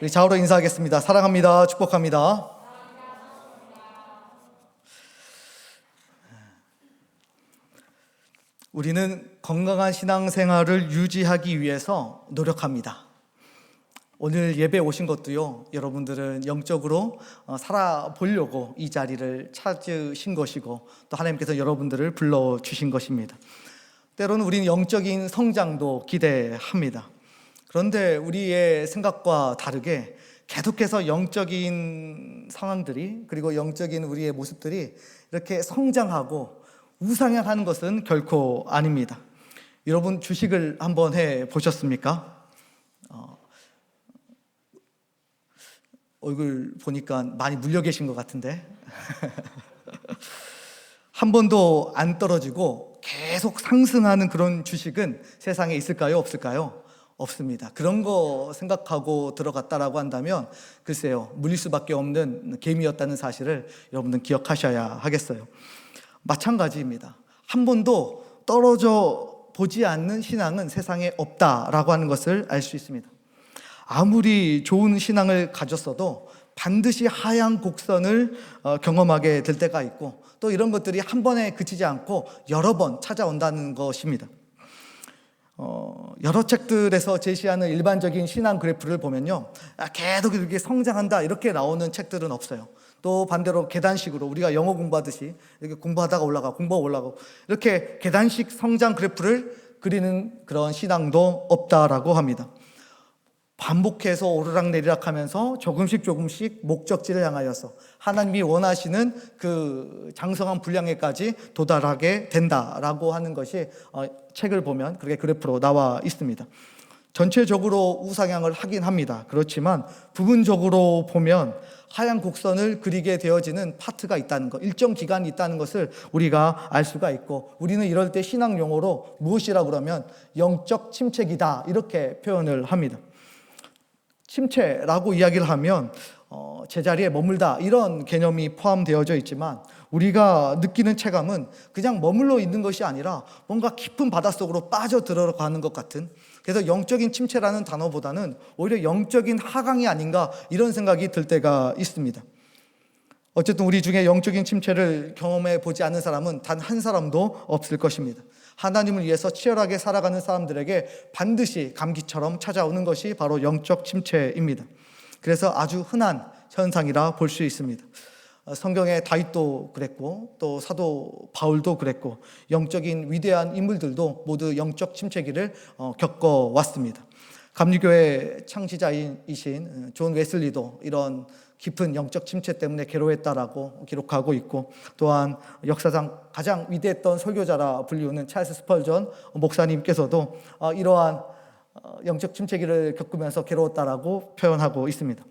우리 좌우로 인사하겠습니다. 사랑합니다. 축복합니다. 우리는 건강한 신앙생활을 유지하기 위해서 노력합니다. 오늘 예배 오신 것도요, 여러분들은 영적으로 살아보려고 이 자리를 찾으신 것이고, 또 하나님께서 여러분들을 불러주신 것입니다. 때로는 우리는 영적인 성장도 기대합니다. 그런데 우리의 생각과 다르게 계속해서 영적인 상황들이, 그리고 영적인 우리의 모습들이 이렇게 성장하고 우상향하는 것은 결코 아닙니다. 여러분, 주식을 한번 해보셨습니까? 얼굴 보니까 많이 물려 계신 것 같은데 한 번도 안 떨어지고 계속 상승하는 그런 주식은 세상에 있을까요? 없을까요? 없습니다. 그런 거 생각하고 들어갔다라고 한다면 글쎄요, 물릴 수밖에 없는 개미였다는 사실을 여러분들 기억하셔야 하겠어요. 마찬가지입니다. 한 번도 떨어져 보지 않는 신앙은 세상에 없다라고 하는 것을 알 수 있습니다. 아무리 좋은 신앙을 가졌어도 반드시 하향 곡선을 경험하게 될 때가 있고, 또 이런 것들이 한 번에 그치지 않고 여러 번 찾아온다는 것입니다. 여러 책들에서 제시하는 일반적인 신앙 그래프를 보면요, 계속 이렇게 성장한다 이렇게 나오는 책들은 없어요. 또 반대로 계단식으로 우리가 영어 공부하듯이 이렇게 공부하다가 공부하고 올라가고 이렇게 계단식 성장 그래프를 그리는 그런 신앙도 없다라고 합니다. 반복해서 오르락내리락 하면서 조금씩 목적지를 향하여서 하나님이 원하시는 그 장성한 분량에까지 도달하게 된다라고 하는 것이 책을 보면 그렇게 그래프로 나와 있습니다. 전체적으로 우상향을 하긴 합니다. 그렇지만 부분적으로 보면 하향 곡선을 그리게 되어지는 파트가 있다는 것, 일정 기간이 있다는 것을 우리가 알 수가 있고, 우리는 이럴 때 신앙 용어로 무엇이라고 그러면 영적 침체기다 이렇게 표현을 합니다. 침체라고 이야기를 하면 제자리에 머물다 이런 개념이 포함되어져 있지만, 우리가 느끼는 체감은 그냥 머물러 있는 것이 아니라 뭔가 깊은 바닷속으로 빠져 들어가는 것 같은, 그래서 영적인 침체라는 단어보다는 오히려 영적인 하강이 아닌가 이런 생각이 들 때가 있습니다. 어쨌든 우리 중에 영적인 침체를 경험해 보지 않은 사람은 단 한 사람도 없을 것입니다. 하나님을 위해서 치열하게 살아가는 사람들에게 반드시 감기처럼 찾아오는 것이 바로 영적 침체입니다. 그래서 아주 흔한 현상이라 볼 수 있습니다. 성경의 다윗도 그랬고, 또 사도 바울도 그랬고, 영적인 위대한 인물들도 모두 영적 침체기를 겪어왔습니다. 감리교회 창시자이신 존 웨슬리도 이런 깊은 영적 침체 때문에 괴로웠다라고 기록하고 있고, 또한 역사상 가장 위대했던 설교자라 불리우는 찰스 스펄전 목사님께서도 이러한 영적 침체기를 겪으면서 괴로웠다라고 표현하고 있습니다.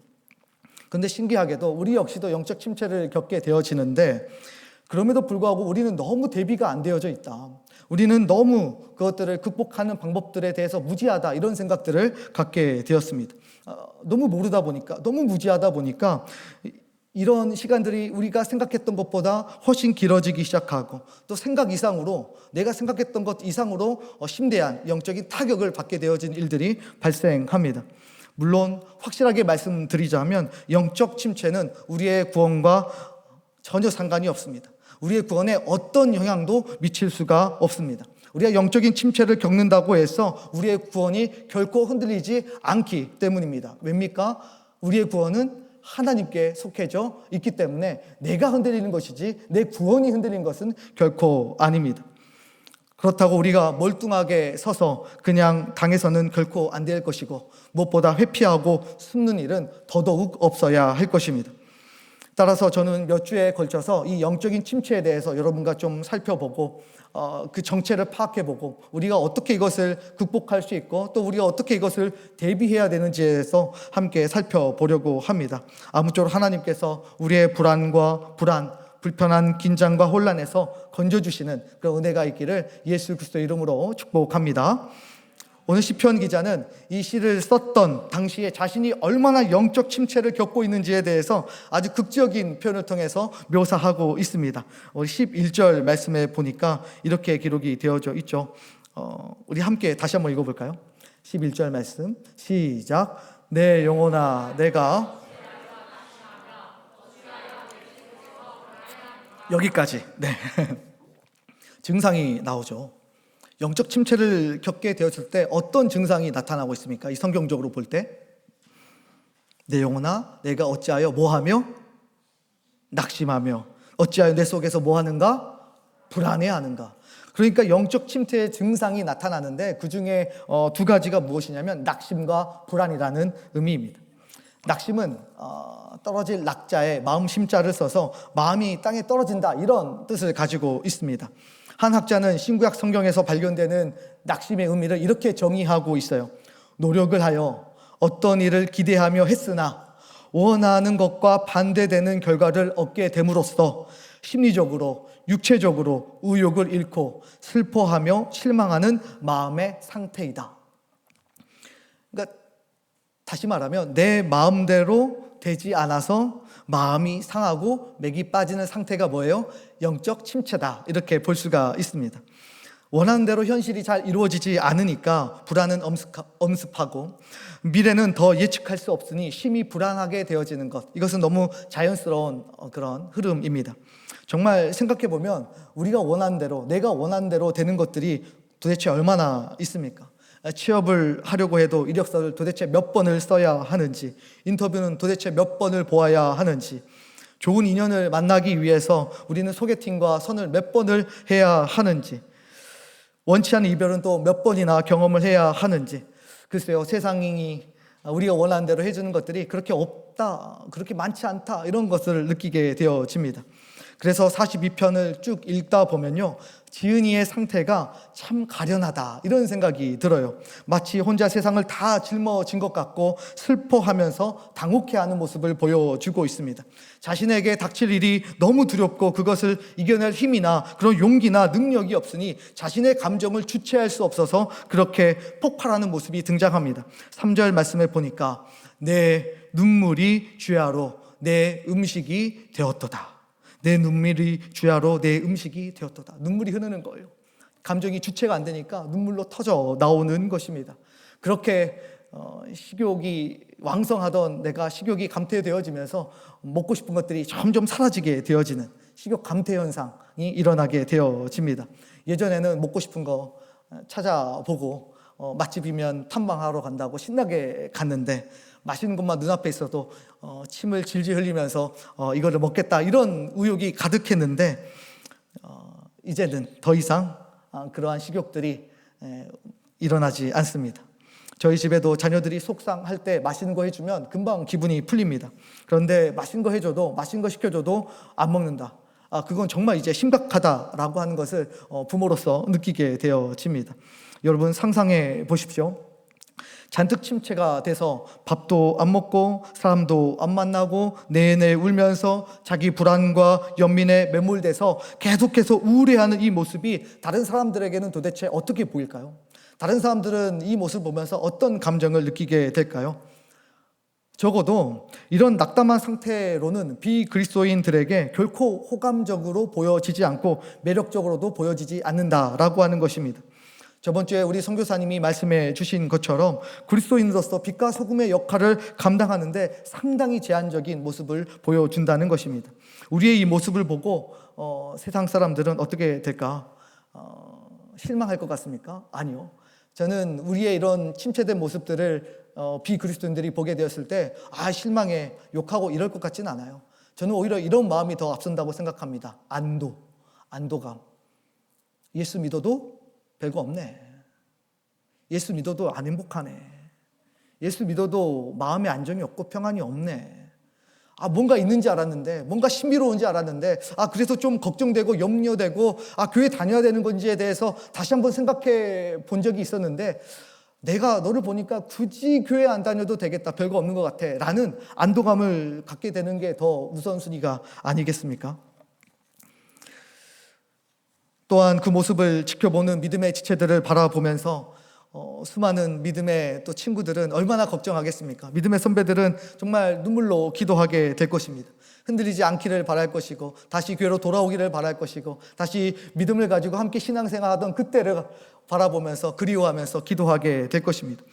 그런데 신기하게도 우리 역시도 영적 침체를 겪게 되어지는데, 그럼에도 불구하고 우리는 너무 대비가 안 되어져 있다, 우리는 너무 그것들을 극복하는 방법들에 대해서 무지하다 이런 생각들을 갖게 되었습니다. 너무 모르다 보니까, 너무 무지하다 보니까 이런 시간들이 우리가 생각했던 것보다 훨씬 길어지기 시작하고, 또 생각 이상으로, 내가 생각했던 것 이상으로 심대한 영적인 타격을 받게 되어진 일들이 발생합니다. 물론 확실하게 말씀드리자면 영적 침체는 우리의 구원과 전혀 상관이 없습니다. 우리의 구원에 어떤 영향도 미칠 수가 없습니다. 우리가 영적인 침체를 겪는다고 해서 우리의 구원이 결코 흔들리지 않기 때문입니다. 왜입니까? 우리의 구원은 하나님께 속해져 있기 때문에 내가 흔들리는 것이지 내 구원이 흔들리는 것은 결코 아닙니다. 그렇다고 우리가 멀뚱하게 서서 그냥 당해서는 결코 안 될 것이고, 무엇보다 회피하고 숨는 일은 더더욱 없어야 할 것입니다. 따라서 저는 몇 주에 걸쳐서 이 영적인 침체에 대해서 여러분과 좀 살펴보고, 그 정체를 파악해보고, 우리가 어떻게 이것을 극복할 수 있고, 또 우리가 어떻게 이것을 대비해야 되는지에 대해서 함께 살펴보려고 합니다. 아무쪼록 하나님께서 우리의 불편한 긴장과 혼란에서 건져주시는 그런 은혜가 있기를 예수 그리스도의 이름으로 축복합니다. 오늘 시편 기자는 이 시를 썼던 당시에 자신이 얼마나 영적 침체를 겪고 있는지에 대해서 아주 극적인 표현을 통해서 묘사하고 있습니다. 우리 11절 말씀에 보니까 이렇게 기록이 되어져 있죠. 우리 함께 다시 한번 읽어볼까요? 11절 말씀 시작. 내 영혼아 내가 여기까지. 네. 증상이 나오죠. 영적 침체를 겪게 되었을 때 어떤 증상이 나타나고 있습니까? 이 성경적으로 볼 때 내 영혼아 내가 어찌하여 뭐하며 낙심하며 어찌하여 내 속에서 뭐하는가 불안해하는가. 그러니까 영적 침체의 증상이 나타나는데 그 중에 두 가지가 무엇이냐면 낙심과 불안이라는 의미입니다. 낙심은 떨어질 낙자에 마음 심자를 써서 마음이 땅에 떨어진다 이런 뜻을 가지고 있습니다. 한 학자는 신구약 성경에서 발견되는 낙심의 의미를 이렇게 정의하고 있어요. 노력을 하여 어떤 일을 기대하며 했으나 원하는 것과 반대되는 결과를 얻게 됨으로써 심리적으로 육체적으로 의욕을 잃고 슬퍼하며 실망하는 마음의 상태이다. 그러니까 다시 말하면 내 마음대로 되지 않아서 마음이 상하고 맥이 빠지는 상태가 뭐예요? 영적 침체다 이렇게 볼 수가 있습니다. 원하는 대로 현실이 잘 이루어지지 않으니까 불안은 엄습하고 미래는 더 예측할 수 없으니 심히 불안하게 되어지는 것, 이것은 너무 자연스러운 그런 흐름입니다. 정말 생각해보면 우리가 원하는 대로, 내가 원하는 대로 되는 것들이 도대체 얼마나 있습니까? 취업을 하려고 해도 이력서를 도대체 몇 번을 써야 하는지, 인터뷰는 도대체 몇 번을 보아야 하는지, 좋은 인연을 만나기 위해서 우리는 소개팅과 선을 몇 번을 해야 하는지, 원치 않는 이별은 또 몇 번이나 경험을 해야 하는지. 글쎄요, 세상이 우리가 원하는 대로 해주는 것들이 그렇게 없다, 그렇게 많지 않다 이런 것을 느끼게 되어집니다. 그래서 42편을 쭉 읽다 보면요, 지은이의 상태가 참 가련하다 이런 생각이 들어요. 마치 혼자 세상을 다 짊어진 것 같고 슬퍼하면서 당혹해하는 모습을 보여주고 있습니다. 자신에게 닥칠 일이 너무 두렵고 그것을 이겨낼 힘이나 그런 용기나 능력이 없으니 자신의 감정을 주체할 수 없어서 그렇게 폭발하는 모습이 등장합니다. 3절 말씀에 보니까 내 눈물이 주야로 내 음식이 되었도다. 내 눈물이 주야로 내 음식이 되었도다. 눈물이 흐르는 거예요. 감정이 주체가 안 되니까 눈물로 터져 나오는 것입니다. 그렇게 식욕이 왕성하던 내가 식욕이 감퇴되어지면서 먹고 싶은 것들이 점점 사라지게 되어지는 식욕 감퇴 현상이 일어나게 되어집니다. 예전에는 먹고 싶은 거 찾아보고 맛집이면 탐방하러 간다고 신나게 갔는데 맛있는 것만 눈앞에 있어도 침을 질질 흘리면서 이거를 먹겠다 이런 의욕이 가득했는데 이제는 더 이상 그러한 식욕들이 일어나지 않습니다. 저희 집에도 자녀들이 속상할 때 맛있는 거 해주면 금방 기분이 풀립니다. 그런데 맛있는 거 해줘도, 맛있는 거 시켜줘도 안 먹는다. 그건 정말 이제 심각하다라고 하는 것을 부모로서 느끼게 되어집니다. 여러분 상상해 보십시오. 잔뜩 침체가 돼서 밥도 안 먹고 사람도 안 만나고 내내 울면서 자기 불안과 연민에 매몰돼서 계속해서 우울해하는 이 모습이 다른 사람들에게는 도대체 어떻게 보일까요? 다른 사람들은 이 모습을 보면서 어떤 감정을 느끼게 될까요? 적어도 이런 낙담한 상태로는 비그리스도인들에게 결코 호감적으로 보여지지 않고 매력적으로도 보여지지 않는다라고 하는 것입니다. 저번 주에 우리 선교사님이 말씀해 주신 것처럼 그리스도인으로서 빛과 소금의 역할을 감당하는데 상당히 제한적인 모습을 보여준다는 것입니다. 우리의 이 모습을 보고 세상 사람들은 어떻게 될까? 실망할 것 같습니까? 아니요. 저는 우리의 이런 침체된 모습들을 비그리스도인들이 보게 되었을 때 실망해, 욕하고 이럴 것 같지는 않아요. 저는 오히려 이런 마음이 더 앞선다고 생각합니다. 안도감. 예수 믿어도 별거 없네. 예수 믿어도 안 행복하네. 예수 믿어도 마음에 안정이 없고 평안이 없네. 뭔가 있는지 알았는데, 뭔가 신비로운지 알았는데, 그래서 좀 걱정되고 염려되고, 교회 다녀야 되는 건지에 대해서 다시 한번 생각해 본 적이 있었는데, 내가 너를 보니까 굳이 교회 안 다녀도 되겠다, 별거 없는 것 같아 라는 안도감을 갖게 되는 게 더 우선순위가 아니겠습니까? 또한 그 모습을 지켜보는 믿음의 지체들을 바라보면서 수많은 믿음의 또 친구들은 얼마나 걱정하겠습니까? 믿음의 선배들은 정말 눈물로 기도하게 될 것입니다. 흔들리지 않기를 바랄 것이고, 다시 교회로 돌아오기를 바랄 것이고, 다시 믿음을 가지고 함께 신앙생활하던 그때를 바라보면서 그리워하면서 기도하게 될 것입니다.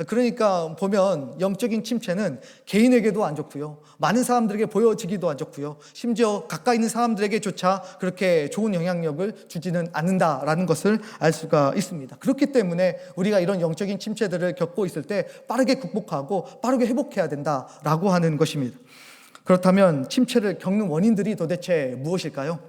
그러니까 보면 영적인 침체는 개인에게도 안 좋고요, 많은 사람들에게 보여지기도 안 좋고요, 심지어 가까이 있는 사람들에게조차 그렇게 좋은 영향력을 주지는 않는다라는 것을 알 수가 있습니다. 그렇기 때문에 우리가 이런 영적인 침체들을 겪고 있을 때 빠르게 극복하고 빠르게 회복해야 된다라고 하는 것입니다. 그렇다면 침체를 겪는 원인들이 도대체 무엇일까요?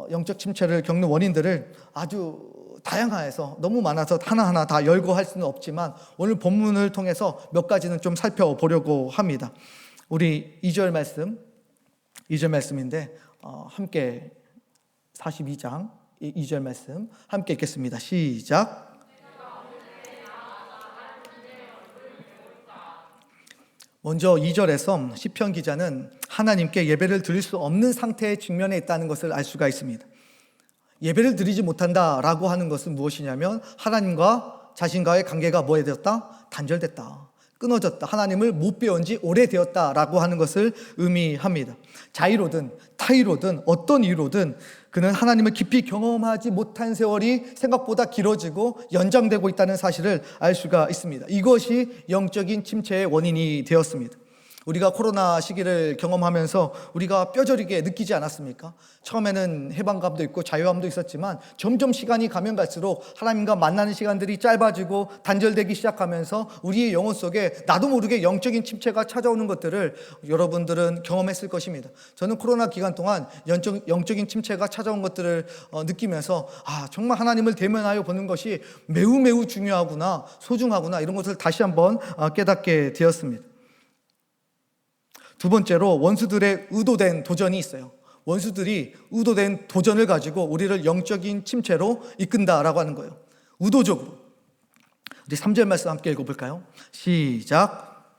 영적 침체를 겪는 원인들을 아주 다양해서 너무 많아서 하나하나 다 열거할 수는 없지만 오늘 본문을 통해서 몇 가지는 좀 살펴보려고 합니다. 우리 2절 말씀인데 함께 42장 2절 말씀 함께 읽겠습니다. 시작. 먼저 2절에서 시편 기자는 하나님께 예배를 드릴 수 없는 상태에 직면해 있다는 것을 알 수가 있습니다. 예배를 드리지 못한다라고 하는 것은 무엇이냐면 하나님과 자신과의 관계가 뭐에 되었다? 단절됐다, 끊어졌다, 하나님을 못 배운 지 오래되었다라고 하는 것을 의미합니다. 자의로든 타의로든 어떤 이유로든 그는 하나님을 깊이 경험하지 못한 세월이 생각보다 길어지고 연장되고 있다는 사실을 알 수가 있습니다. 이것이 영적인 침체의 원인이 되었습니다. 우리가 코로나 시기를 경험하면서 우리가 뼈저리게 느끼지 않았습니까? 처음에는 해방감도 있고 자유함도 있었지만 점점 시간이 가면 갈수록 하나님과 만나는 시간들이 짧아지고 단절되기 시작하면서 우리의 영혼 속에 나도 모르게 영적인 침체가 찾아오는 것들을 여러분들은 경험했을 것입니다. 저는 코로나 기간 동안 영적인 침체가 찾아온 것들을 느끼면서 정말 하나님을 대면하여 보는 것이 매우 매우 중요하구나, 소중하구나, 이런 것을 다시 한번 깨닫게 되었습니다. 두 번째로 원수들의 의도된 도전이 있어요. 원수들이 의도된 도전을 가지고 우리를 영적인 침체로 이끈다라고 하는 거예요. 의도적으로. 우리 3절 말씀 함께 읽어볼까요? 시작.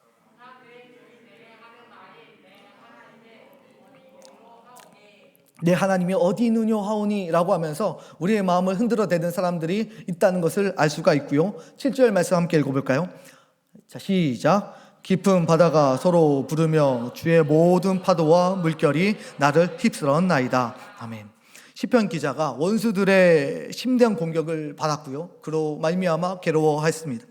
내 하나님이 어디 있느냐 하오니 라고 하면서 우리의 마음을 흔들어대는 사람들이 있다는 것을 알 수가 있고요. 7절 말씀 함께 읽어볼까요? 자, 시작. 깊은 바다가 서로 부르며 주의 모든 파도와 물결이 나를 휩쓸었나이다. 아멘. 시편 기자가 원수들의 심대한 공격을 받았고요, 그로 말미암아 괴로워했습니다.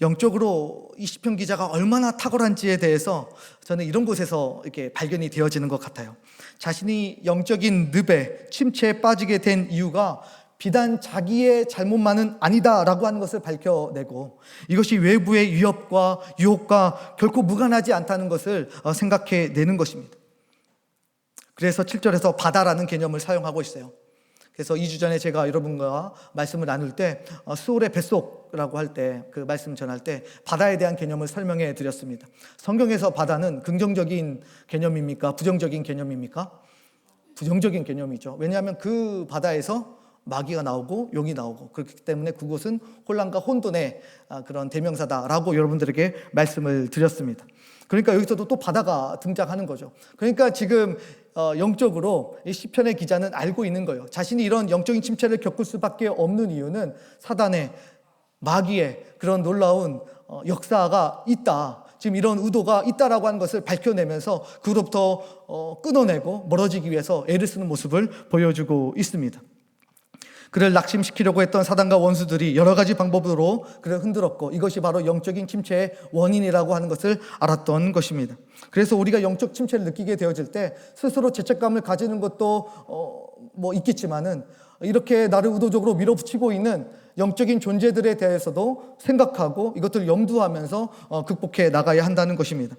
영적으로 이 시편 기자가 얼마나 탁월한지에 대해서 저는 이런 곳에서 이렇게 발견이 되어지는 것 같아요. 자신이 영적인 늪에 침체에 빠지게 된 이유가 비단 자기의 잘못만은 아니다라고 하는 것을 밝혀내고 이것이 외부의 위협과 유혹과 결코 무관하지 않다는 것을 생각해내는 것입니다. 그래서 7절에서 바다라는 개념을 사용하고 있어요. 그래서 2주 전에 제가 여러분과 말씀을 나눌 때 수월의 뱃속이라고 할 때 그 말씀 전할 때 바다에 대한 개념을 설명해 드렸습니다. 성경에서 바다는 긍정적인 개념입니까? 부정적인 개념입니까? 부정적인 개념이죠. 왜냐하면 그 바다에서 마귀가 나오고 용이 나오고 그렇기 때문에 그곳은 혼란과 혼돈의 그런 대명사다라고 여러분들에게 말씀을 드렸습니다. 그러니까 여기서도 또 바다가 등장하는 거죠. 그러니까 지금 영적으로 이 시편의 기자는 알고 있는 거예요. 자신이 이런 영적인 침체를 겪을 수밖에 없는 이유는 사단의, 마귀의 그런 놀라운 역사가 있다, 지금 이런 의도가 있다라고 하는 것을 밝혀내면서 그로부터 끊어내고 멀어지기 위해서 애를 쓰는 모습을 보여주고 있습니다. 그를 낙심시키려고 했던 사단과 원수들이 여러 가지 방법으로 그를 흔들었고 이것이 바로 영적인 침체의 원인이라고 하는 것을 알았던 것입니다. 그래서 우리가 영적 침체를 느끼게 되어질 때 스스로 죄책감을 가지는 것도 있겠지만은 이렇게 나를 의도적으로 밀어붙이고 있는 영적인 존재들에 대해서도 생각하고 이것들을 염두하면서 극복해 나가야 한다는 것입니다.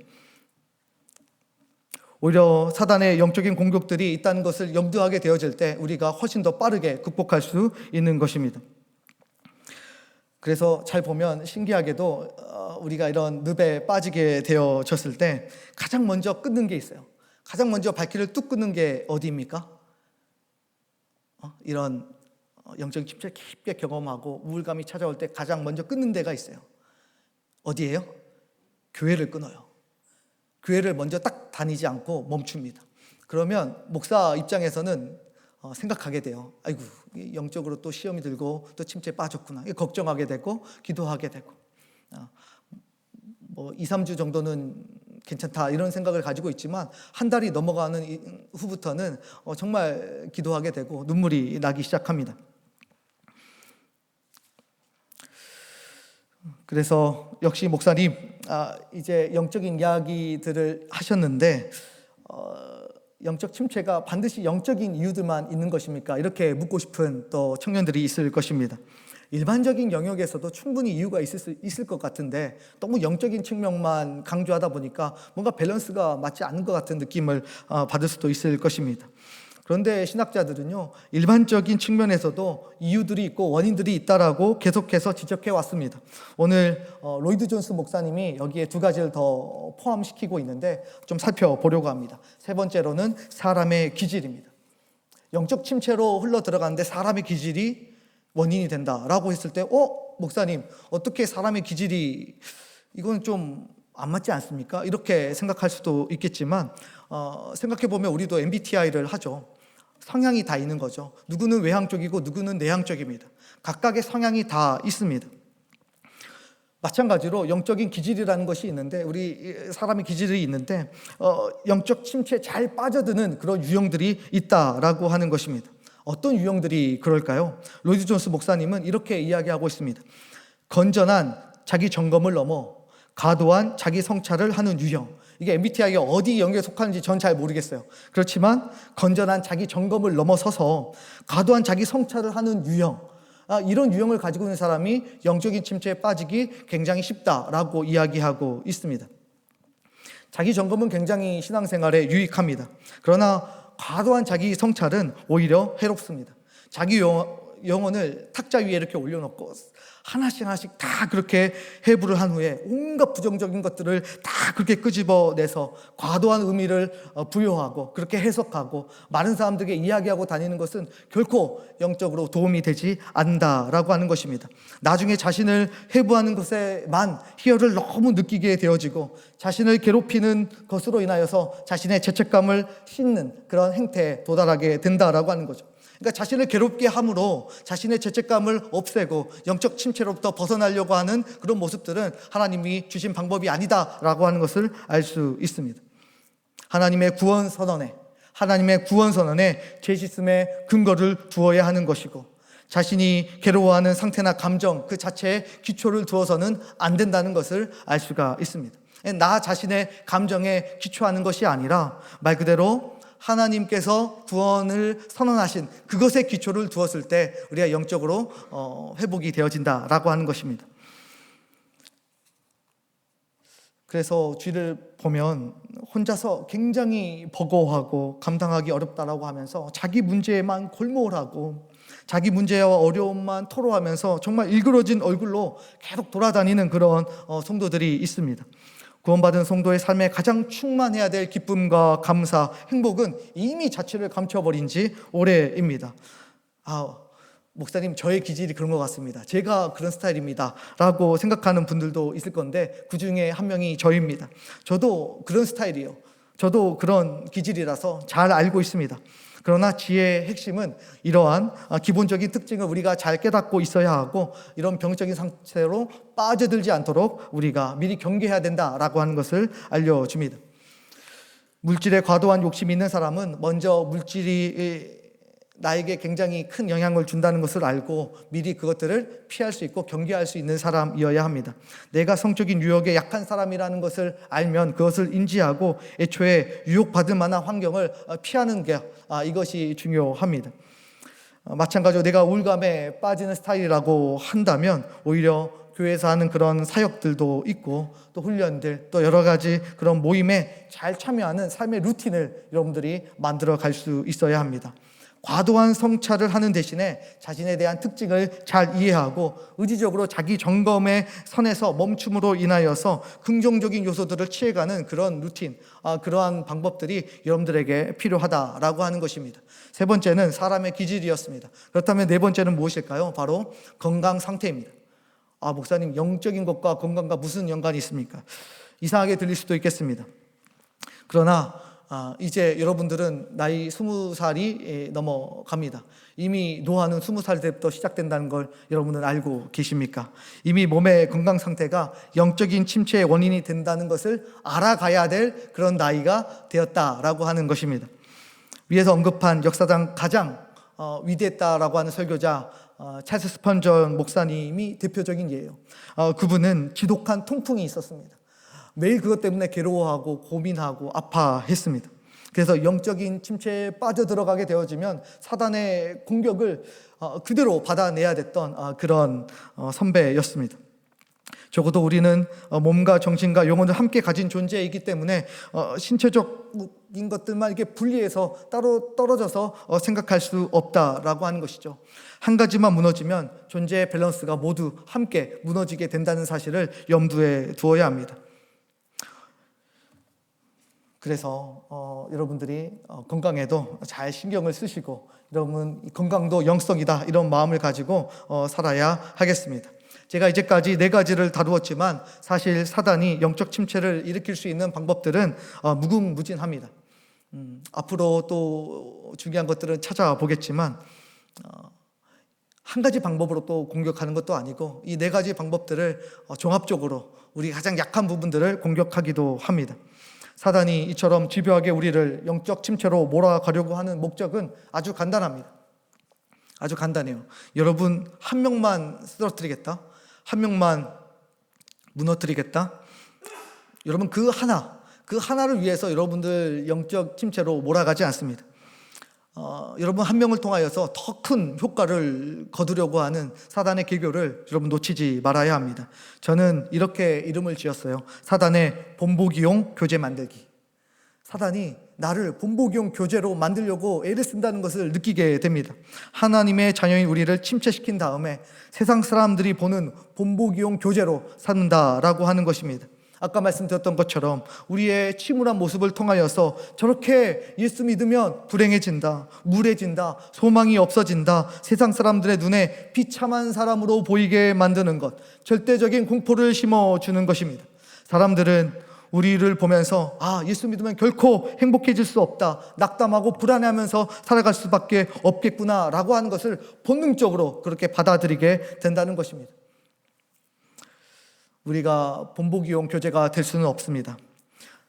오히려 사단의 영적인 공격들이 있다는 것을 염두하게 되어질 때 우리가 훨씬 더 빠르게 극복할 수 있는 것입니다. 그래서 잘 보면 신기하게도 우리가 이런 늪에 빠지게 되어졌을 때 가장 먼저 끊는 게 있어요. 가장 먼저 발길을 뚝 끊는 게 어디입니까? 이런 영적인 침체를 깊게 경험하고 우울감이 찾아올 때 가장 먼저 끊는 데가 있어요. 어디예요? 교회를 끊어요. 교회를 먼저 딱 다니지 않고 멈춥니다. 그러면 목사 입장에서는 생각하게 돼요. 아이고, 영적으로 또 시험이 들고 또 침체에 빠졌구나. 걱정하게 되고 기도하게 되고 2, 3주 정도는 괜찮다 이런 생각을 가지고 있지만 한 달이 넘어가는 후부터는 정말 기도하게 되고 눈물이 나기 시작합니다. 그래서 역시 목사님 이제 영적인 이야기들을 하셨는데 영적 침체가 반드시 영적인 이유들만 있는 것입니까? 이렇게 묻고 싶은 또 청년들이 있을 것입니다. 일반적인 영역에서도 충분히 이유가 있을 것 같은데 너무 영적인 측면만 강조하다 보니까 뭔가 밸런스가 맞지 않는 것 같은 느낌을 받을 수도 있을 것입니다. 그런데 신학자들은요, 일반적인 측면에서도 이유들이 있고 원인들이 있다라고 계속해서 지적해 왔습니다. 오늘 로이드 존스 목사님이 여기에 두 가지를 더 포함시키고 있는데 좀 살펴보려고 합니다. 세 번째로는 사람의 기질입니다. 영적 침체로 흘러 들어가는데 사람의 기질이 원인이 된다라고 했을 때 목사님 어떻게 사람의 기질이 이건 좀 안 맞지 않습니까? 이렇게 생각할 수도 있겠지만 생각해보면 우리도 MBTI를 하죠. 성향이 다 있는 거죠. 누구는 외향적이고 누구는 내향적입니다. 각각의 성향이 다 있습니다. 마찬가지로 영적인 기질이라는 것이 있는데 우리 사람의 기질이 있는데 영적 침체에 잘 빠져드는 그런 유형들이 있다라고 하는 것입니다. 어떤 유형들이 그럴까요? 로이드 존스 목사님은 이렇게 이야기하고 있습니다. 건전한 자기 점검을 넘어 과도한 자기 성찰을 하는 유형. 이게 MBTI가 어디 영역에 속하는지 전 잘 모르겠어요. 그렇지만 건전한 자기 점검을 넘어서서 과도한 자기 성찰을 하는 유형, 이런 유형을 가지고 있는 사람이 영적인 침체에 빠지기 굉장히 쉽다라고 이야기하고 있습니다. 자기 점검은 굉장히 신앙생활에 유익합니다. 그러나 과도한 자기 성찰은 오히려 해롭습니다. 자기 영혼을 탁자 위에 이렇게 올려놓고 하나씩 다 그렇게 해부를 한 후에 온갖 부정적인 것들을 다 그렇게 끄집어내서 과도한 의미를 부여하고 그렇게 해석하고 많은 사람들에게 이야기하고 다니는 것은 결코 영적으로 도움이 되지 않는다라고 하는 것입니다. 나중에 자신을 해부하는 것에만 희열을 너무 느끼게 되어지고 자신을 괴롭히는 것으로 인하여서 자신의 죄책감을 싣는 그런 행태에 도달하게 된다라고 하는 거죠. 그러니까 자신을 괴롭게 함으로 자신의 죄책감을 없애고 영적 침체로부터 벗어나려고 하는 그런 모습들은 하나님이 주신 방법이 아니다라고 하는 것을 알 수 있습니다. 하나님의 구원 선언에 죄 씻음의 근거를 두어야 하는 것이고 자신이 괴로워하는 상태나 감정 그 자체에 기초를 두어서는 안 된다는 것을 알 수가 있습니다. 나 자신의 감정에 기초하는 것이 아니라 말 그대로 하나님께서 구원을 선언하신 그것에 기초를 두었을 때 우리가 영적으로 회복이 되어진다라고 하는 것입니다. 그래서 주의를 보면 혼자서 굉장히 버거워하고 감당하기 어렵다라고 하면서 자기 문제에만 골몰하고 자기 문제와 어려움만 토로하면서 정말 일그러진 얼굴로 계속 돌아다니는 그런 성도들이 있습니다. 구원받은 성도의 삶에 가장 충만해야 될 기쁨과 감사, 행복은 이미 자취를 감춰버린 지 오래입니다. 목사님 저의 기질이 그런 것 같습니다. 제가 그런 스타일입니다 라고 생각하는 분들도 있을 건데 그 중에 한 명이 저입니다. 저도 그런 스타일이에요. 저도 그런 기질이라서 잘 알고 있습니다. 그러나 지혜의 핵심은 이러한 기본적인 특징을 우리가 잘 깨닫고 있어야 하고 이런 병적인 상태로 빠져들지 않도록 우리가 미리 경계해야 된다라고 하는 것을 알려줍니다. 물질에 과도한 욕심이 있는 사람은 먼저 물질이 나에게 굉장히 큰 영향을 준다는 것을 알고 미리 그것들을 피할 수 있고 경계할 수 있는 사람이어야 합니다. 내가 성적인 유혹에 약한 사람이라는 것을 알면 그것을 인지하고 애초에 유혹받을 만한 환경을 피하는 게 이것이 중요합니다. 마찬가지로 내가 우울감에 빠지는 스타일이라고 한다면 오히려 교회에서 하는 그런 사역들도 있고 또 훈련들 또 여러 가지 그런 모임에 잘 참여하는 삶의 루틴을 여러분들이 만들어 갈 수 있어야 합니다. 과도한 성찰을 하는 대신에 자신에 대한 특징을 잘 이해하고 의지적으로 자기 점검의 선에서 멈춤으로 인하여서 긍정적인 요소들을 취해가는 그런 루틴, 그러한 방법들이 여러분들에게 필요하다라고 하는 것입니다. 세 번째는 사람의 기질이었습니다. 그렇다면 네 번째는 무엇일까요? 바로 건강 상태입니다. 목사님 영적인 것과 건강과 무슨 연관이 있습니까? 이상하게 들릴 수도 있겠습니다. 그러나 이제 여러분들은 나이 20살이 넘어갑니다. 이미 노화는 20살 때부터 시작된다는 걸 여러분은 알고 계십니까? 이미 몸의 건강 상태가 영적인 침체의 원인이 된다는 것을 알아가야 될 그런 나이가 되었다라고 하는 것입니다. 위에서 언급한 역사상 가장 위대했다라고 하는 설교자 찰스 스펀전 목사님이 대표적인 예예요. 그분은 지독한 통풍이 있었습니다. 매일 그것 때문에 괴로워하고 고민하고 아파했습니다. 그래서 영적인 침체에 빠져들어가게 되어지면 사단의 공격을 그대로 받아내야 됐던 그런 선배였습니다. 적어도 우리는 몸과 정신과 영혼을 함께 가진 존재이기 때문에 신체적인 것들만 이렇게 분리해서 따로 떨어져서 생각할 수 없다라고 하는 것이죠. 한 가지만 무너지면 존재의 밸런스가 모두 함께 무너지게 된다는 사실을 염두에 두어야 합니다. 그래서 여러분들이 건강에도 잘 신경을 쓰시고 여러분 건강도 영성이다 이런 마음을 가지고 살아야 하겠습니다. 제가 이제까지 4가지를 다루었지만 사실 사단이 영적 침체를 일으킬 수 있는 방법들은 무궁무진합니다. 앞으로 또 중요한 것들은 찾아보겠지만 한 가지 방법으로 또 공격하는 것도 아니고 이 4가지 방법들을 종합적으로 우리 가장 약한 부분들을 공격하기도 합니다. 사단이 이처럼 집요하게 우리를 영적 침체로 몰아가려고 하는 목적은 아주 간단합니다. 아주 간단해요. 여러분 한 명만 쓰러뜨리겠다, 한 명만 무너뜨리겠다. 여러분 그 하나를 위해서 여러분들 영적 침체로 몰아가지 않습니다. 여러분 한 명을 통하여서 더 큰 효과를 거두려고 하는 사단의 계교를 여러분 놓치지 말아야 합니다. 저는 이렇게 이름을 지었어요. 사단의 본보기용 교재 만들기. 사단이 나를 본보기용 교재로 만들려고 애를 쓴다는 것을 느끼게 됩니다. 하나님의 자녀인 우리를 침체시킨 다음에 세상 사람들이 보는 본보기용 교재로 삼는다라고 하는 것입니다. 아까 말씀드렸던 것처럼 우리의 침울한 모습을 통하여서 저렇게 예수 믿으면 불행해진다, 무례해진다, 소망이 없어진다, 세상 사람들의 눈에 비참한 사람으로 보이게 만드는 것, 절대적인 공포를 심어주는 것입니다. 사람들은 우리를 보면서 예수 믿으면 결코 행복해질 수 없다, 낙담하고 불안해하면서 살아갈 수밖에 없겠구나 라고 하는 것을 본능적으로 그렇게 받아들이게 된다는 것입니다. 우리가 본보기용 교재가 될 수는 없습니다.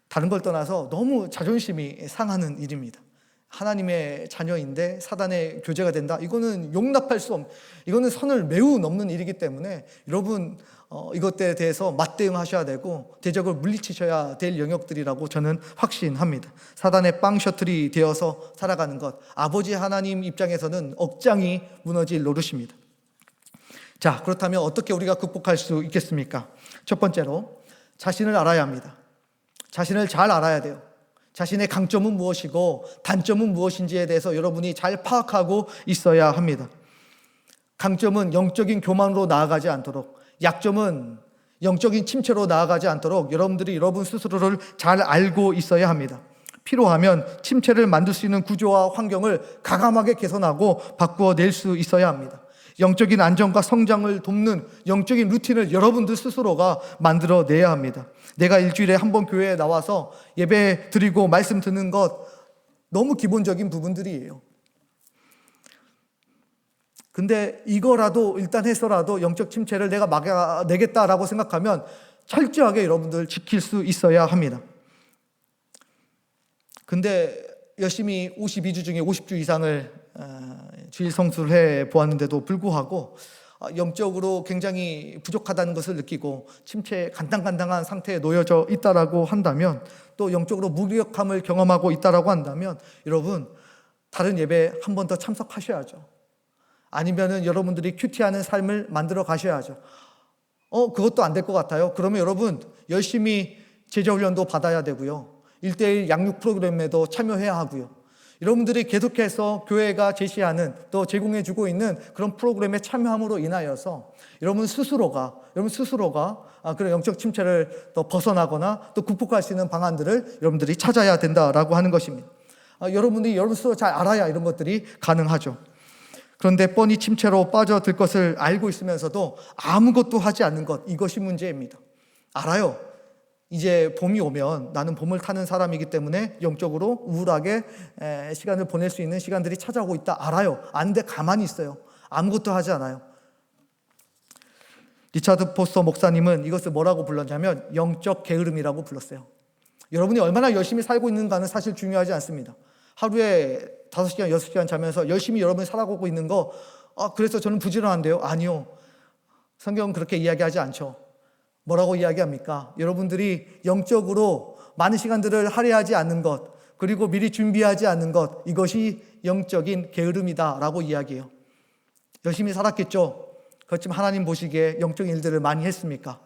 다른 걸 떠나서 너무 자존심이 상하는 일입니다. 하나님의 자녀인데 사단의 교재가 된다? 이거는 용납할 수 없는, 이거는 선을 매우 넘는 일이기 때문에 여러분 이것들에 대해서 맞대응하셔야 되고 대적을 물리치셔야 될 영역들이라고 저는 확신합니다. 사단의 빵 셔틀이 되어서 살아가는 것, 아버지 하나님 입장에서는 억장이 무너질 노릇입니다. 자, 그렇다면 어떻게 우리가 극복할 수 있겠습니까? 첫 번째로 자신을 알아야 합니다. 자신을 잘 알아야 돼요. 자신의 강점은 무엇이고 단점은 무엇인지에 대해서 여러분이 잘 파악하고 있어야 합니다. 강점은 영적인 교만으로 나아가지 않도록, 약점은 영적인 침체로 나아가지 않도록 여러분들이 여러분 스스로를 잘 알고 있어야 합니다. 필요하면 침체를 만들 수 있는 구조와 환경을 과감하게 개선하고 바꾸어낼 수 있어야 합니다. 영적인 안정과 성장을 돕는 영적인 루틴을 여러분들 스스로가 만들어내야 합니다. 내가 일주일에 한 번 교회에 나와서 예배 드리고 말씀 듣는 것 너무 기본적인 부분들이에요. 근데 이거라도 일단 해서라도 영적 침체를 내가 막아내겠다라고 생각하면 철저하게 여러분들 지킬 수 있어야 합니다. 근데 열심히 52주 중에 50주 이상을 주일 성수를 해 보았는데도 불구하고 영적으로 굉장히 부족하다는 것을 느끼고 침체에 간당간당한 상태에 놓여져 있다라고 한다면, 또 영적으로 무기력함을 경험하고 있다라고 한다면 여러분 다른 예배 한 번 더 참석하셔야죠. 아니면은 여러분들이 큐티하는 삶을 만들어 가셔야죠. 그것도 안 될 것 같아요. 그러면 여러분 열심히 제자훈련도 받아야 되고요, 1:1 양육 프로그램에도 참여해야 하고요, 여러분들이 계속해서 교회가 제시하는 또 제공해주고 있는 그런 프로그램에 참여함으로 인하여서 여러분 스스로가 그런 영적 침체를 또 벗어나거나 또 극복할 수 있는 방안들을 여러분들이 찾아야 된다라고 하는 것입니다. 여러분들이 여러분 스스로 잘 알아야 이런 것들이 가능하죠. 그런데 뻔히 침체로 빠져들 것을 알고 있으면서도 아무것도 하지 않는 것, 이것이 문제입니다. 알아요. 이제 봄이 오면 나는 봄을 타는 사람이기 때문에 영적으로 우울하게 시간을 보낼 수 있는 시간들이 찾아오고 있다. 알아요. 아는데 가만히 있어요. 아무것도 하지 않아요. 리차드 포스터 목사님은 이것을 뭐라고 불렀냐면 영적 게으름이라고 불렀어요. 여러분이 얼마나 열심히 살고 있는가는 사실 중요하지 않습니다. 하루에 5시간, 6시간 자면서 열심히 여러분이 살아가고 있는 거 그래서 저는 부지런한데요? 아니요. 성경은 그렇게 이야기하지 않죠. 뭐라고 이야기합니까? 여러분들이 영적으로 많은 시간들을 할애하지 않는 것, 그리고 미리 준비하지 않는 것, 이것이 영적인 게으름이다 라고 이야기해요. 열심히 살았겠죠? 그렇지만 하나님 보시기에 영적인 일들을 많이 했습니까?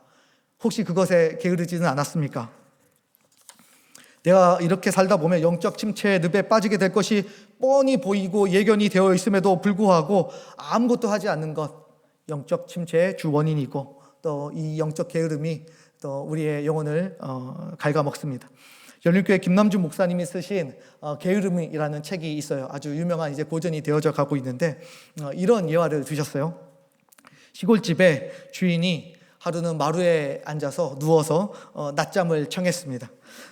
혹시 그것에 게으르지는 않았습니까? 내가 이렇게 살다 보면 영적 침체의 늪에 빠지게 될 것이 뻔히 보이고 예견이 되어 있음에도 불구하고 아무것도 하지 않는 것, 영적 침체의 주 원인이고 또 이 영적 게으름이 또 우리의 영혼을 갉아먹습니다. 열린교회 김남주 목사님이 쓰신 게으름이라는 책이 있어요. 아주 유명한 이제 고전이 되어져 가고 있는데 이런 예화를 주셨어요. 시골집에 주인이 하루는 마루에 앉아서 누워서 낮잠을 청했습니다.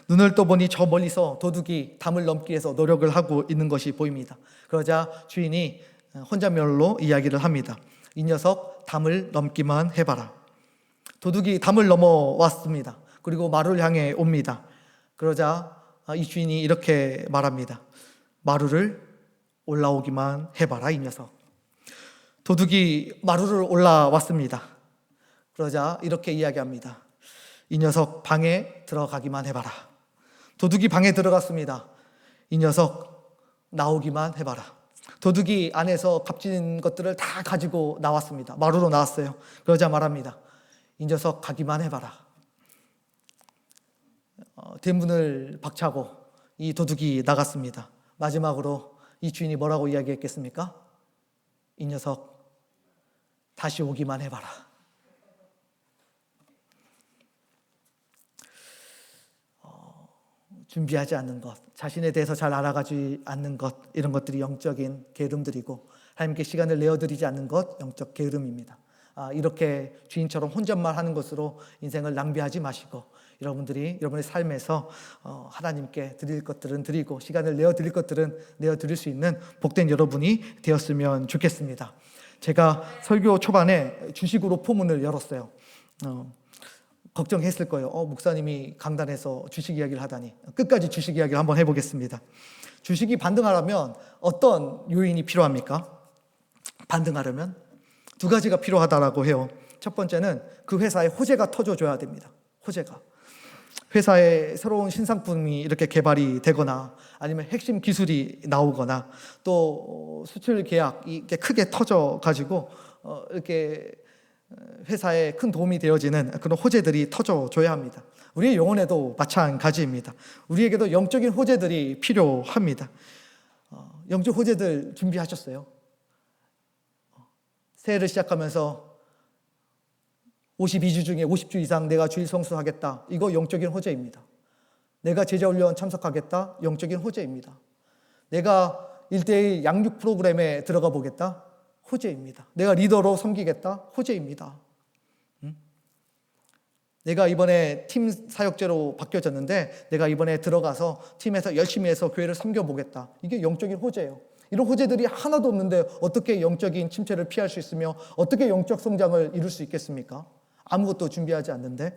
눈을 떠보니 저 멀리서 도둑이 담을 넘기 위해서 노력을 하고 있는 것이 보입니다. 그러자 주인이 혼잣말로 이야기를 합니다. 이 녀석 담을 넘기만 해봐라. 도둑이 담을 넘어왔습니다. 그리고 마루를 향해 옵니다. 그러자 이 주인이 이렇게 말합니다. 마루를 올라오기만 해봐라, 이 녀석. 도둑이 마루를 올라왔습니다. 그러자 이렇게 이야기합니다. 이 녀석 방에 들어가기만 해봐라. 도둑이 방에 들어갔습니다. 이 녀석 나오기만 해봐라. 도둑이 안에서 값진 것들을 다 가지고 나왔습니다. 마루로 나왔어요. 그러자 말합니다. 이 녀석 가기만 해봐라. 대문을 박차고 이 도둑이 나갔습니다. 마지막으로 이 주인이 뭐라고 이야기했겠습니까? 이 녀석 다시 오기만 해봐라. 준비하지 않는 것, 자신에 대해서 잘 알아가지 않는 것, 이런 것들이 영적인 게으름들이고 하나님께 시간을 내어드리지 않는 것, 영적 게으름입니다. 이렇게 주인처럼 혼잣말 하는 것으로 인생을 낭비하지 마시고 여러분들이 여러분의 삶에서 하나님께 드릴 것들은 드리고 시간을 내어드릴 것들은 내어드릴 수 있는 복된 여러분이 되었으면 좋겠습니다. 제가 설교 초반에 주식으로 포문을 열었어요. 걱정했을 거예요. 목사님이 강단에서 주식 이야기를 하다니. 끝까지 주식 이야기를 한번 해보겠습니다. 주식이 반등하려면 어떤 요인이 필요합니까? 반등하려면 두 가지가 필요하다라고 해요. 첫 번째는 그 회사에 호재가 터져줘야 됩니다. 호재가. 회사에 새로운 신상품이 이렇게 개발이 되거나 아니면 핵심 기술이 나오거나 또 수출 계약이 이렇게 크게 터져가지고 이렇게 회사에 큰 도움이 되어지는 그런 호재들이 터져줘야 합니다. 우리의 영혼에도 마찬가지입니다. 우리에게도 영적인 호재들이 필요합니다. 영적 호재들 준비하셨어요? 새해를 시작하면서 52주 중에 50주 이상 내가 주일 성수하겠다. 이거 영적인 호재입니다. 내가 제자훈련 참석하겠다. 영적인 호재입니다. 내가 1:1 양육 프로그램에 들어가 보겠다. 호재입니다. 내가 리더로 섬기겠다. 호재입니다. 내가 이번에 팀 사역제로 바뀌어졌는데 내가 이번에 들어가서 팀에서 열심히 해서 교회를 섬겨보겠다. 이게 영적인 호재예요. 이런 호재들이 하나도 없는데 어떻게 영적인 침체를 피할 수 있으며 어떻게 영적 성장을 이룰 수 있겠습니까? 아무것도 준비하지 않는데.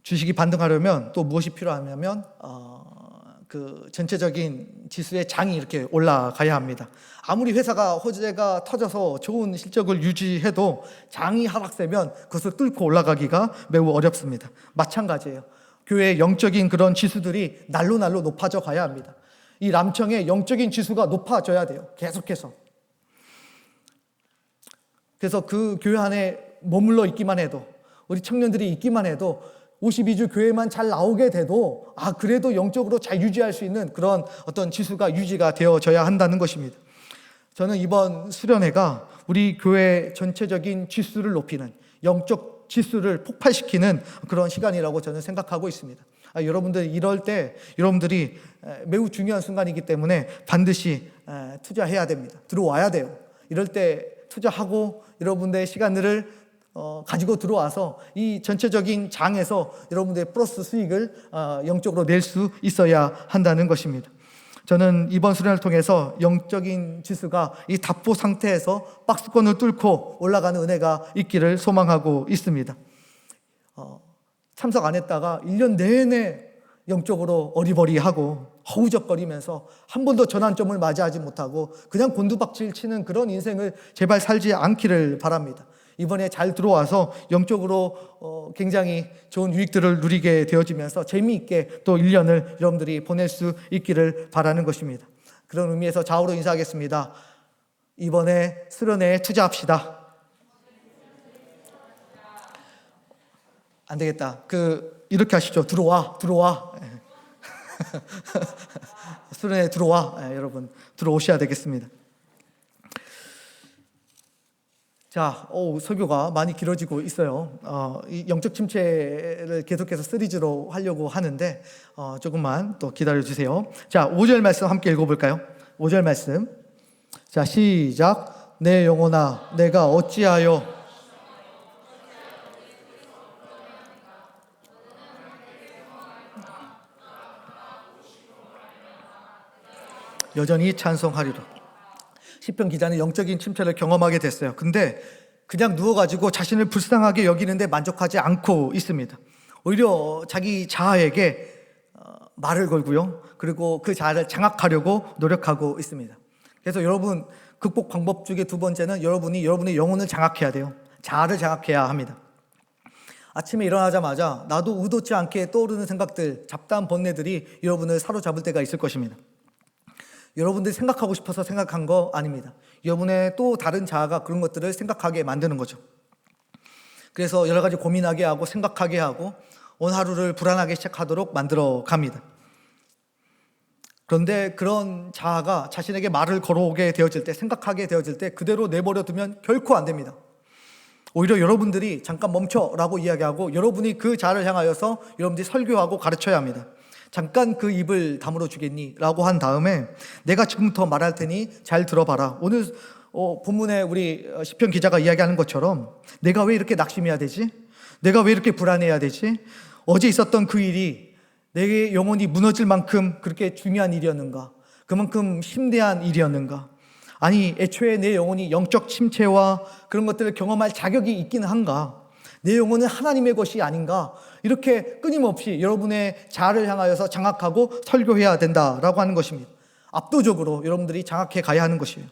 주식이 반등하려면 또 무엇이 필요하냐면 그 전체적인 지수의 장이 이렇게 올라가야 합니다. 아무리 회사가 호재가 터져서 좋은 실적을 유지해도 장이 하락세면 그것을 뚫고 올라가기가 매우 어렵습니다. 마찬가지예요. 교회의 영적인 그런 지수들이 날로 높아져 가야 합니다. 이 람청의 영적인 지수가 높아져야 돼요. 계속해서. 그래서 그 교회 안에 머물러 있기만 해도 우리 청년들이 있기만 해도 52주 교회만 잘 나오게 돼도 그래도 영적으로 잘 유지할 수 있는 그런 어떤 지수가 유지가 되어져야 한다는 것입니다. 저는 이번 수련회가 우리 교회 전체적인 지수를 높이는 영적 지수를 폭발시키는 그런 시간이라고 저는 생각하고 있습니다. 여러분들 이럴 때 여러분들이 매우 중요한 순간이기 때문에 반드시 투자해야 됩니다. 들어와야 돼요. 이럴 때 투자하고 여러분들의 시간들을 가지고 들어와서 이 전체적인 장에서 여러분들의 플러스 수익을 영적으로 낼 수 있어야 한다는 것입니다. 저는 이번 수련을 통해서 영적인 지수가 이 답보 상태에서 박스권을 뚫고 올라가는 은혜가 있기를 소망하고 있습니다. 참석 안 했다가 1년 내내 영적으로 어리버리하고 허우적거리면서 한 번도 전환점을 맞이하지 못하고 그냥 곤두박질 치는 그런 인생을 제발 살지 않기를 바랍니다. 이번에 잘 들어와서 영적으로 굉장히 좋은 유익들을 누리게 되어지면서 재미있게 또 1년을 여러분들이 보낼 수 있기를 바라는 것입니다. 그런 의미에서 좌우로 인사하겠습니다. 이번에 수련회에 투자합시다. 안 되겠다. 이렇게 하시죠. 들어와. 수련회에 들어와. 여러분 들어오셔야 되겠습니다. 자, 설교가 많이 길어지고 있어요. 이 영적 침체를 계속해서 시리즈로 하려고 하는데 조금만 또 기다려 주세요. 자, 5절 말씀 함께 읽어볼까요? 5절 말씀. 자, 시작. 내 영혼아, 내가 어찌하여 여전히 찬송하리라. 시편 기자는 영적인 침체를 경험하게 됐어요. 근데 그냥 누워가지고 자신을 불쌍하게 여기는데 만족하지 않고 있습니다. 오히려 자기 자아에게 말을 걸고요. 그리고 그 자아를 장악하려고 노력하고 있습니다. 그래서 여러분 극복 방법 중에 두 번째는 여러분의 영혼을 장악해야 돼요. 자아를 장악해야 합니다. 아침에 일어나자마자 나도 의도치 않게 떠오르는 생각들, 잡다한 번뇌들이 여러분을 사로잡을 때가 있을 것입니다. 여러분들이 생각하고 싶어서 생각한 거 아닙니다. 여러분의 또 다른 자아가 그런 것들을 생각하게 만드는 거죠. 그래서 여러 가지 고민하게 하고 생각하게 하고 오늘 하루를 불안하게 시작하도록 만들어 갑니다. 그런데 그런 자아가 자신에게 말을 걸어오게 되어질 때, 생각하게 되어질 때 그대로 내버려 두면 결코 안 됩니다. 오히려 여러분들이 잠깐 멈춰라고 이야기하고 여러분이 그 자아를 향하여서 여러분들이 설교하고 가르쳐야 합니다. 잠깐 그 입을 다물어 주겠니? 라고 한 다음에 내가 지금부터 말할 테니 잘 들어봐라. 오늘 본문에 우리 시편 기자가 이야기하는 것처럼 내가 왜 이렇게 낙심해야 되지? 내가 왜 이렇게 불안해야 되지? 어제 있었던 그 일이 내 영혼이 무너질 만큼 그렇게 중요한 일이었는가? 그만큼 심대한 일이었는가? 아니 애초에 내 영혼이 영적 침체와 그런 것들을 경험할 자격이 있기는 한가? 내 영혼은 하나님의 것이 아닌가? 이렇게 끊임없이 여러분의 자아를 향하여서 장악하고 설교해야 된다라고 하는 것입니다. 압도적으로 여러분들이 장악해 가야 하는 것이에요.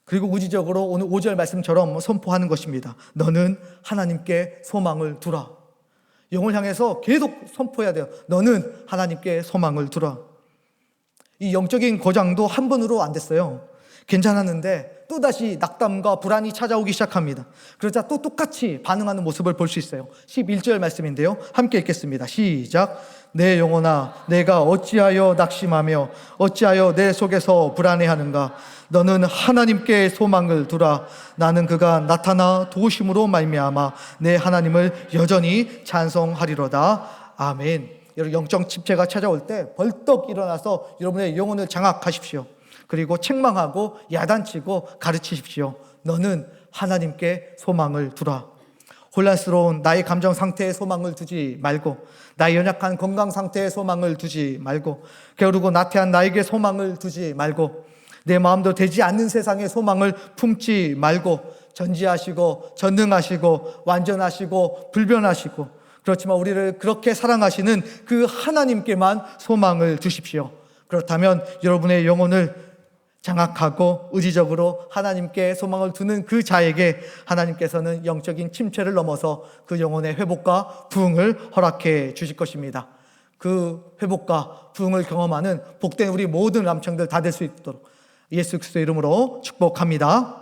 그리고 우지적으로 오늘 5절 말씀처럼 선포하는 것입니다. 너는 하나님께 소망을 두라. 영을 향해서 계속 선포해야 돼요. 너는 하나님께 소망을 두라. 이 영적인 고장도 한 번으로 안 됐어요. 괜찮았는데 또다시 낙담과 불안이 찾아오기 시작합니다. 그러자 또 똑같이 반응하는 모습을 볼 수 있어요. 11절 말씀인데요. 함께 읽겠습니다. 시작. 내 영혼아, 내가 어찌하여 낙심하며 어찌하여 내 속에서 불안해하는가? 너는 하나님께 소망을 두라. 나는 그가 나타나 도우심으로 말미암아 내 하나님을 여전히 찬송하리로다. 아멘. 여러분 영적 침체가 찾아올 때 벌떡 일어나서 여러분의 영혼을 장악하십시오. 그리고 책망하고 야단치고 가르치십시오. 너는 하나님께 소망을 두라. 혼란스러운 나의 감정 상태에 소망을 두지 말고, 나의 연약한 건강 상태에 소망을 두지 말고, 게으르고 나태한 나에게 소망을 두지 말고, 내 마음도 되지 않는 세상에 소망을 품지 말고, 전지하시고 전능하시고 완전하시고 불변하시고, 그렇지만 우리를 그렇게 사랑하시는 그 하나님께만 소망을 두십시오. 그렇다면 여러분의 영혼을 장악하고 의지적으로 하나님께 소망을 두는 그 자에게 하나님께서는 영적인 침체를 넘어서 그 영혼의 회복과 부흥을 허락해 주실 것입니다. 그 회복과 부흥을 경험하는 복된 우리 모든 남청들 다 될 수 있도록 예수 그리스도의 이름으로 축복합니다.